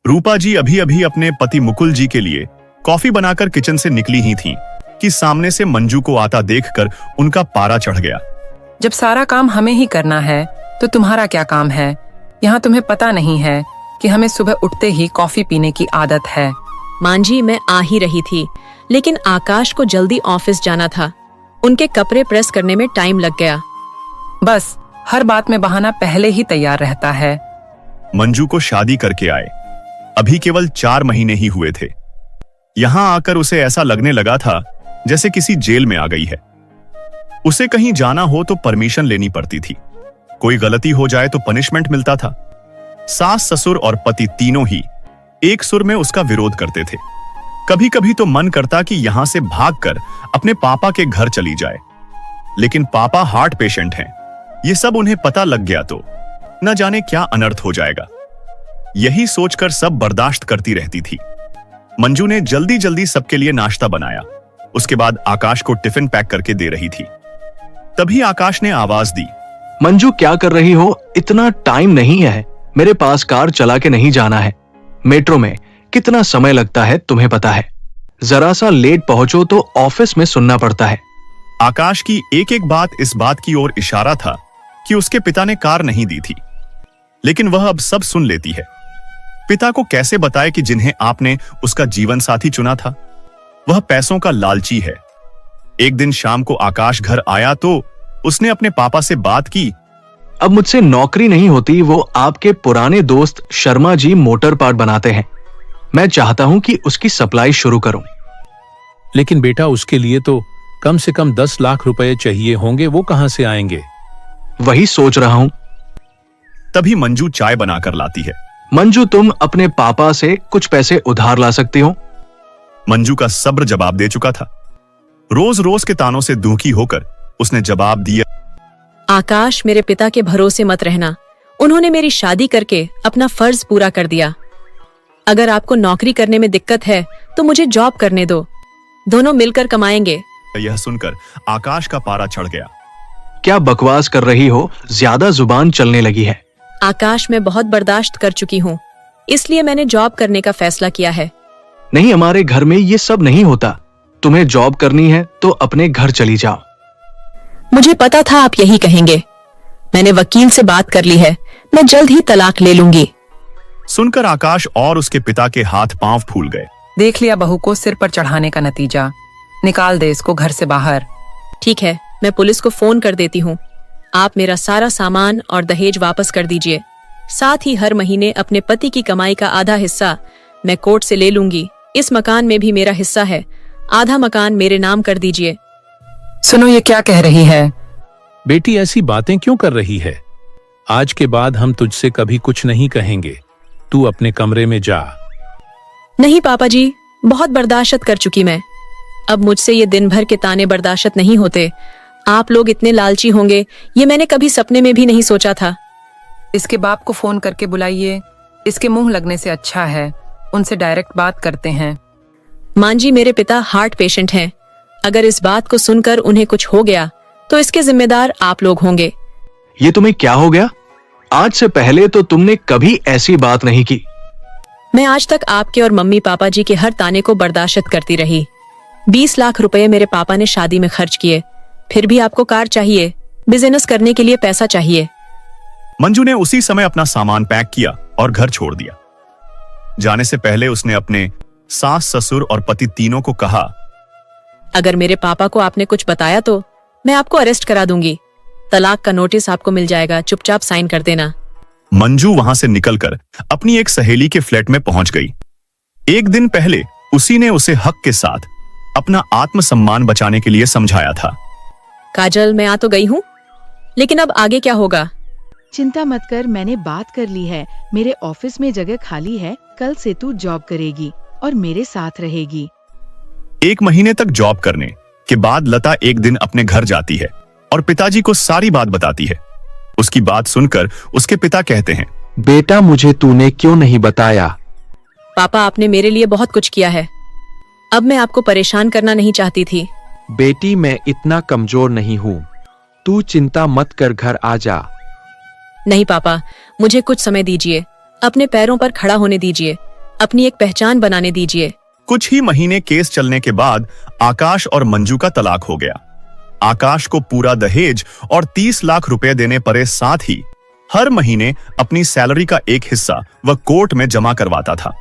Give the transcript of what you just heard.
रूपा जी अभी अभी अपने पति मुकुल जी के लिए कॉफी बनाकर किचन से निकली ही थीं कि सामने से मंजू को आता देखकर उनका पारा चढ़ गया। जब सारा काम हमें ही करना है तो तुम्हारा क्या काम है? यहाँ तुम्हें पता नहीं है कि हमें सुबह उठते ही कॉफी पीने की आदत है। मां जी, मैं आ ही रही थी, लेकिन आकाश को जल्दी ऑफिस जाना था। उनके कपड़े प्रेस करने में टाइम लग गया। बस हर बात में बहाना पहले ही तैयार रहता है। मंजू को शादी करके आए अभी केवल 4 महीने ही हुए थे। यहां आकर उसे ऐसा लगने लगा था जैसे किसी जेल में आ गई है। उसे कहीं जाना हो तो परमिशन लेनी पड़ती थी, कोई गलती हो जाए तो पनिशमेंट मिलता था। सास ससुर और पति तीनों ही एक सुर में उसका विरोध करते थे। कभी कभी तो मन करता कि यहां से भागकर अपने पापा के घर चली जाए, लेकिन पापा हार्ट पेशेंट हैं। ये सब उन्हें पता लग गया तो न जाने क्या अनर्थ हो जाएगा। यही सोचकर सब बर्दाश्त करती रहती थी। मंजू ने जल्दी जल्दी सबके लिए नाश्ता बनाया, उसके बाद आकाश को टिफिन पैक करके दे रही थी। तभी आकाश ने आवाज दी, मंजू क्या कर रही हो? इतना टाइम नहीं है, मेरे पास कार चला के नहीं जाना है। मेट्रो में कितना समय लगता है तुम्हें पता है। जरा सा लेट पहुंचो तो ऑफिस में सुनना पड़ता है। आकाश की एक एक बात इस बात की ओर इशारा था कि उसके पिता ने कार नहीं दी थी, लेकिन वह अब सब सुन लेती है। पिता को कैसे बताए कि जिन्हें आपने उसका जीवन साथी चुना था वह पैसों का लालची है। एक दिन शाम को आकाश घर आया तो उसने अपने पापा से बात की। अब मुझसे नौकरी नहीं होती, वो आपके पुराने दोस्त शर्मा जी मोटर पार्ट बनाते हैं। मैं चाहता हूं कि उसकी सप्लाई शुरू करूं। लेकिन बेटा, उसके लिए तो कम से कम 10 लाख रुपए चाहिए होंगे, वो कहां से आएंगे? वही सोच रहा हूं। तभी मंजू चाय बनाकर लाती है। मंजू, तुम अपने पापा से कुछ पैसे उधार ला सकती हो। मंजू का सब्र जवाब दे चुका था। रोज रोज के तानों से दुखी होकर उसने जवाब दिया, आकाश, मेरे पिता के भरोसे मत रहना। उन्होंने मेरी शादी करके अपना फर्ज पूरा कर दिया। अगर आपको नौकरी करने में दिक्कत है तो मुझे जॉब करने दो, दोनों मिलकर कमाएंगे। यह सुनकर आकाश का पारा चढ़ गया। क्या बकवास कर रही हो? ज्यादा जुबान चलने लगी है। आकाश, मैं बहुत बर्दाश्त कर चुकी हूँ, इसलिए मैंने जॉब करने का फैसला किया है। नहीं, हमारे घर में ये सब नहीं होता। तुम्हें जॉब करनी है तो अपने घर चली जाओ। मुझे पता था आप यही कहेंगे। मैंने वकील से बात कर ली है, मैं जल्द ही तलाक ले लूंगी। सुनकर आकाश और उसके पिता के हाथ पांव फूल गए। देख लिया बहू को सिर पर चढ़ाने का नतीजा। निकाल दे इसको घर से बाहर। ठीक है, मैं पुलिस को फोन कर देती हूँ। आप मेरा सारा सामान और दहेज वापस कर दीजिए। साथ ही हर महीने अपने पति की कमाई का आधा हिस्सा मैं कोर्ट से ले लूंगी। इस मकान में भी मेरा हिस्सा है, आधा मकान मेरे नाम कर दीजिए। सुनो, ये क्या कह रही है? बेटी, ऐसी बातें क्यों कर रही है? आज के बाद हम तुझसे कभी कुछ नहीं कहेंगे। तू अपने कमरे में जा। नहीं पापा जी, बहुत बर्दाश्त कर चुकी मैं। अब मुझसे ये दिन भर के ताने बर्दाश्त नहीं होते। आप लोग इतने लालची होंगे ये मैंने कभी सपने में भी नहीं सोचा था। इसके बाप को फोन करके बुलाइए। इसके मुंह लगने से अच्छा है उनसे डायरेक्ट बात करते हैं। मां जी, मेरे पिता हार्ट पेशेंट हैं। अगर इस बात को सुनकर उन्हें कुछ हो गया तो इसके जिम्मेदार आप लोग होंगे। ये तुम्हें क्या हो गया? आज से पहले तो तुमने कभी ऐसी बात नहीं की। मैं आज तक आपके और मम्मी पापा जी के हर ताने को बर्दाश्त करती रही। 20 लाख रुपए मेरे पापा ने शादी में खर्च किए, फिर भी आपको कार चाहिए, बिजनेस करने के लिए पैसा चाहिए। मंजू ने उसी समय अपना सामान पैक किया और घर छोड़ दिया। जाने से पहले उसने अपने सास ससुर और पति तीनों को कहा, अगर मेरे पापा को आपने कुछ बताया तो मैं आपको अरेस्ट करा दूंगी। तलाक का नोटिस आपको मिल जाएगा, चुपचाप साइन कर देना। मंजू वहां से निकलकर अपनी एक सहेली के फ्लैट में पहुंच गई। एक दिन पहले उसी ने उसे हक के साथ अपना आत्मसम्मान बचाने के लिए समझाया था। काजल, मैं आ तो गई हूँ, लेकिन अब आगे क्या होगा? चिंता मत कर, मैंने बात कर ली है। मेरे ऑफिस में जगह खाली है। कल से तू जॉब करेगी और मेरे साथ रहेगी। 1 महीने तक जॉब करने के बाद लता एक दिन अपने घर जाती है और पिताजी को सारी बात बताती है। उसकी बात सुनकर उसके पिता कहते हैं, बेटा, मुझे तूने क्यों नहीं बताया? पापा, आपने मेरे लिए बहुत कुछ किया है। अब मैं आपको परेशान करना नहीं चाहती थी। बेटी, मैं इतना कमजोर नहीं हूँ। तू चिंता मत कर, घर आ जा। नहीं पापा, मुझे कुछ समय दीजिए, अपने पैरों पर खड़ा होने दीजिए। अपनी एक पहचान बनाने दीजिए। कुछ ही महीने केस चलने के बाद आकाश और मंजू का तलाक हो गया। आकाश को पूरा दहेज और 30 लाख रुपए देने पड़े, साथ ही हर महीने अपनी सैलरी का एक हिस्सा वह कोर्ट में जमा करवाता था।